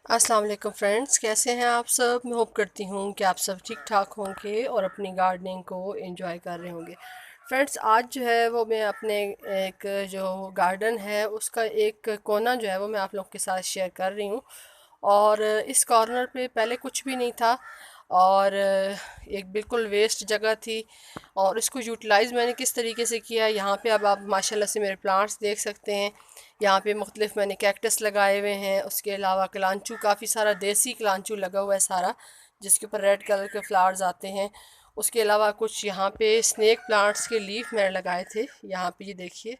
अस्सलाम वालेकुम फ्रेंड्स, कैसे हैं आप सब। मैं होप करती हूँ कि आप सब ठीक ठाक होंगे और अपनी गार्डनिंग को एंजॉय कर रहे होंगे। फ्रेंड्स, आज जो है वो मैं अपने एक जो गार्डन है उसका एक कोना जो है वो मैं आप लोगों के साथ शेयर कर रही हूँ। और इस कॉर्नर पे पहले कुछ भी नहीं था और एक बिल्कुल वेस्ट जगह थी। और इसको यूटिलाइज़ मैंने किस तरीके से किया, यहाँ पे अब आप माशाल्लाह से मेरे प्लांट्स देख सकते हैं। यहाँ पे मुख्तलिफ मैंने कैक्टस लगाए हुए हैं, उसके अलावा कलांचू, काफ़ी सारा देसी कलांचू लगा हुआ है सारा, जिसके ऊपर रेड कलर के फ्लावर्स आते हैं। उसके अलावा कुछ यहाँ पे स्नेक प्लांट्स के लीफ मैंने लगाए थे। यहाँ पे ये देखिए,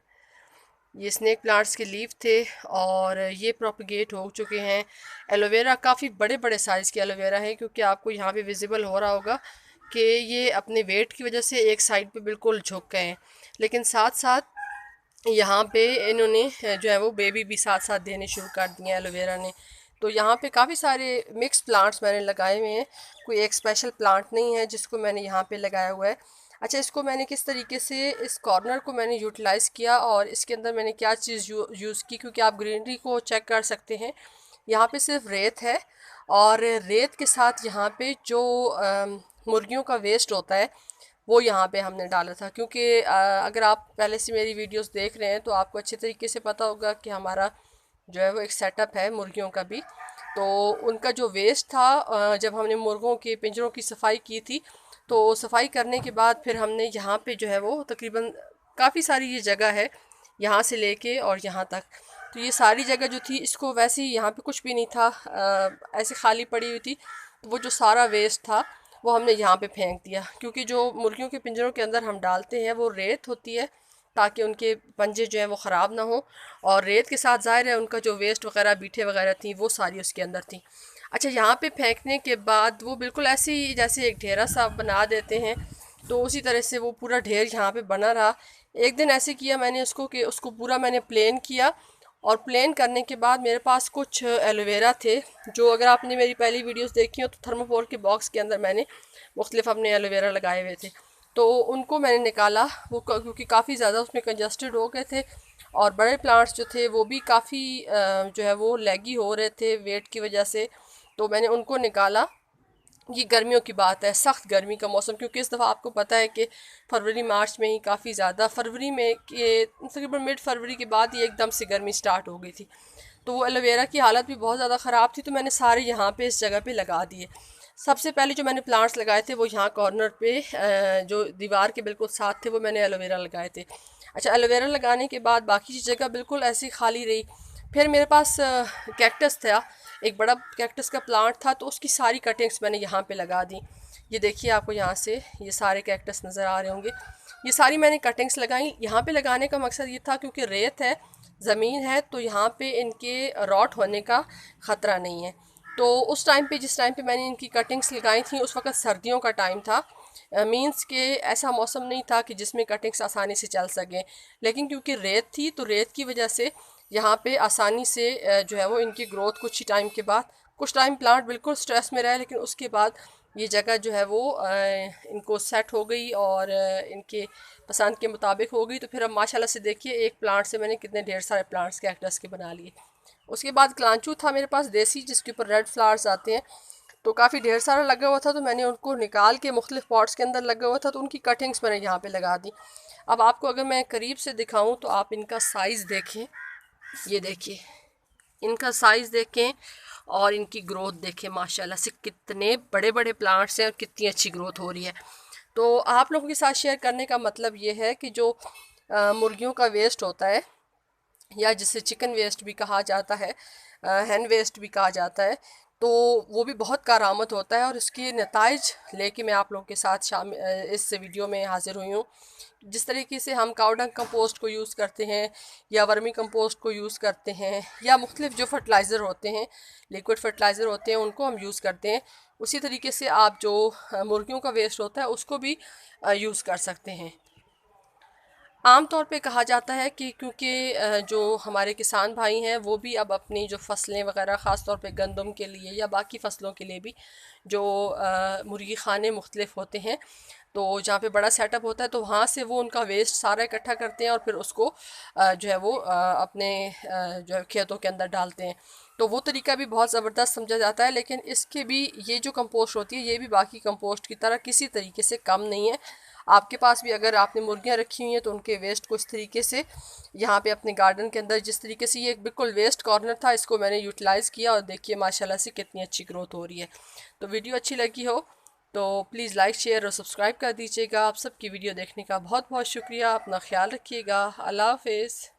ये स्नेक प्लांट्स के लीफ थे और ये प्रोपगेट हो चुके हैं। एलोवेरा काफ़ी बड़े बड़े साइज़ के एलोवेरा है, क्योंकि आपको यहाँ पे विजिबल हो रहा होगा कि ये अपने वेट की वजह से एक साइड पे बिल्कुल झुक गए हैं। लेकिन साथ साथ यहाँ पे इन्होंने जो है वो बेबी भी साथ साथ देने शुरू कर दिए हैं एलोवेरा ने। तो यहाँ पे काफ़ी सारे मिक्स प्लांट्स मैंने लगाए हुए हैं, कोई एक स्पेशल प्लांट नहीं है जिसको मैंने यहाँ पे लगाया हुआ है। अच्छा, इसको मैंने किस तरीके से इस कॉर्नर को मैंने यूटिलाइज़ किया और इसके अंदर मैंने क्या चीज़ यूज़ की, क्योंकि आप ग्रीनरी को चेक कर सकते हैं। यहाँ पे सिर्फ रेत है और रेत के साथ यहाँ पे जो मुर्गियों का वेस्ट होता है वो यहाँ पे हमने डाला था। क्योंकि अगर आप पहले से मेरी वीडियोस देख रहे हैं तो आपको अच्छे तरीके से पता होगा कि हमारा जो है वो एक सेटअप है मुर्गियों का भी। तो उनका जो वेस्ट था, जब हमने मुर्गों के पिंजरों की सफाई की थी, तो सफाई करने के बाद फिर हमने यहाँ पे जो है वो तकरीबन काफ़ी सारी ये जगह है, यहाँ से लेके और यहाँ तक। तो ये सारी जगह जो थी, इसको वैसे ही यहाँ पे कुछ भी नहीं था, ऐसे खाली पड़ी हुई थी। तो वो जो सारा वेस्ट था वो हमने यहाँ पे फेंक दिया, क्योंकि जो मुर्गियों के पिंजरों के अंदर हम डालते हैं वो रेत होती है, ताकि उनके पंजे जो हैं वो ख़राब ना हो। और रेत के साथ ज़ाहिर है उनका जो वेस्ट वगैरह बीठे वगैरह थी वो सारी उसके अंदर थी। अच्छा, यहाँ पे फेंकने के बाद वो बिल्कुल ऐसे ही जैसे एक ढेरा सा बना देते हैं, तो उसी तरह से वो पूरा ढेर यहाँ पे बना रहा। एक दिन ऐसे किया मैंने उसको कि उसको पूरा मैंने प्लेन किया, और प्लेन करने के बाद मेरे पास कुछ एलोवेरा थे, जो अगर आपने मेरी पहली वीडियोस देखी हो तो थर्मोकोल के बॉक्स के अंदर मैंने मुख्तलिफ अपने एलोवेरा लगाए हुए थे। तो उनको मैंने निकाला, वो क्योंकि काफ़ी ज़्यादा उसमें कंजस्टेड हो गए थे और बड़े प्लांट्स जो थे वो भी काफ़ी जो है वो लैगी हो रहे थे वेट की वजह से। तो मैंने उनको निकाला। ये गर्मियों की बात है, सख्त गर्मी का मौसम, क्योंकि इस दफ़ा आपको पता है कि फरवरी मार्च में ही काफ़ी ज़्यादा, फरवरी में के तकरीबन मिड फरवरी के बाद ही एकदम से गर्मी स्टार्ट हो गई थी। तो वो एलोवेरा की हालत भी बहुत ज़्यादा ख़राब थी, तो मैंने सारे यहाँ पे इस जगह पे लगा दिए। सबसे पहले जो मैंने प्लांट्स लगाए थे वो यहाँ कॉर्नर पे जो दीवार के बिल्कुल साथ थे वो मैंने एलोवेरा लगाए थे। अच्छा, एलोवेरा लगाने के बाद बाकी जगह बिल्कुल ऐसी खाली रही। फिर मेरे पास कैक्टस था, एक बड़ा कैक्टस का प्लांट था, तो उसकी सारी कटिंग्स मैंने यहाँ पे लगा दी। ये देखिए, आपको यहाँ से ये सारे कैक्टस नज़र आ रहे होंगे। ये सारी मैंने कटिंग्स लगाई। यहाँ पे लगाने का मकसद ये था क्योंकि रेत है, ज़मीन है, तो यहाँ पे इनके रॉट होने का ख़तरा नहीं है। तो उस टाइम पे, जिस टाइम पे मैंने इनकी कटिंग्स लगाई थी, उस वक्त सर्दियों का टाइम था। मींस के ऐसा मौसम नहीं था कि जिसमें कटिंग्स आसानी से चल सकें। लेकिन क्योंकि रेत थी, तो रेत की वजह से यहाँ पे आसानी से जो है वो इनकी ग्रोथ कुछ ही टाइम के बाद, कुछ टाइम प्लांट बिल्कुल स्ट्रेस में रहे, लेकिन उसके बाद ये जगह जो है वो इनको सेट हो गई और इनके पसंद के मुताबिक हो गई। तो फिर अब माशाल्लाह से देखिए, एक प्लांट से मैंने कितने ढेर सारे प्लांट्स कैक्टस के बना लिए। उसके बाद कलांचू था मेरे पास देसी, जिसके ऊपर रेड फ्लावर्स आते हैं, तो काफ़ी ढेर सारा लगा हुआ था, तो मैंने उनको निकाल के मुख्तलिफ पॉट्स के अंदर लगा हुआ था, तो उनकी कटिंग्स मैंने यहाँ पे लगा दी। अब आपको अगर मैं करीब से दिखाऊं तो आप इनका साइज़ देखें, ये देखिए, इनका साइज़ देखें और इनकी ग्रोथ देखें, माशाल्लाह से कितने बड़े बड़े प्लांट्स हैं और कितनी अच्छी ग्रोथ हो रही है। तो आप लोगों के साथ शेयर करने का मतलब ये है कि जो मुर्गियों का वेस्ट होता है, या जिसे चिकन वेस्ट भी कहा जाता है, हैन वेस्ट भी कहा जाता है, तो वो भी बहुत कारआमद होता है। और इसके नताइज लेके मैं आप लोगों के साथ इस वीडियो में हाजिर हुई हूँ। जिस तरीके से हम काउडंग कंपोस्ट को यूज़ करते हैं, या वर्मी कंपोस्ट को यूज़ करते हैं, या मुख्तलिफ जो फर्टिलाइज़र होते हैं, लिक्विड फर्टिलाइज़र होते हैं, उनको हम यूज़ करते हैं, उसी तरीके से आप जो मुर्गियों का वेस्ट होता है उसको भी यूज़ कर सकते हैं। आम तौर पे कहा जाता है कि क्योंकि जो हमारे किसान भाई हैं वो भी अब अपनी जो फसलें वगैरह, ख़ास तौर पे गंदम के लिए या बाकी फ़सलों के लिए भी जो मुर्गी खाने मुख्तलिफ होते हैं, तो जहाँ पे बड़ा सेटअप होता है तो वहाँ से वो उनका वेस्ट सारा इकट्ठा करते हैं और फिर उसको जो है वो अपने जो है खेतों के अंदर डालते हैं। तो वो तरीका भी बहुत ज़बरदस्त समझा जाता है, लेकिन इसके भी ये जो कंपोस्ट होती है ये भी बाकी कंपोस्ट की तरह किसी तरीके से कम नहीं है। आपके पास भी अगर आपने मुर्गियाँ रखी हुई हैं तो उनके वेस्ट को इस तरीके से यहाँ पे अपने गार्डन के अंदर, जिस तरीके से ये एक बिल्कुल वेस्ट कॉर्नर था, इसको मैंने यूटिलाइज़ किया और देखिए माशाल्लाह से कितनी अच्छी ग्रोथ हो रही है। तो वीडियो अच्छी लगी हो तो प्लीज़ लाइक शेयर और सब्सक्राइब कर दीजिएगा। आप सबकी वीडियो देखने का बहुत बहुत शुक्रिया। अपना ख्याल रखिएगा। अल्लाह हाफिज़।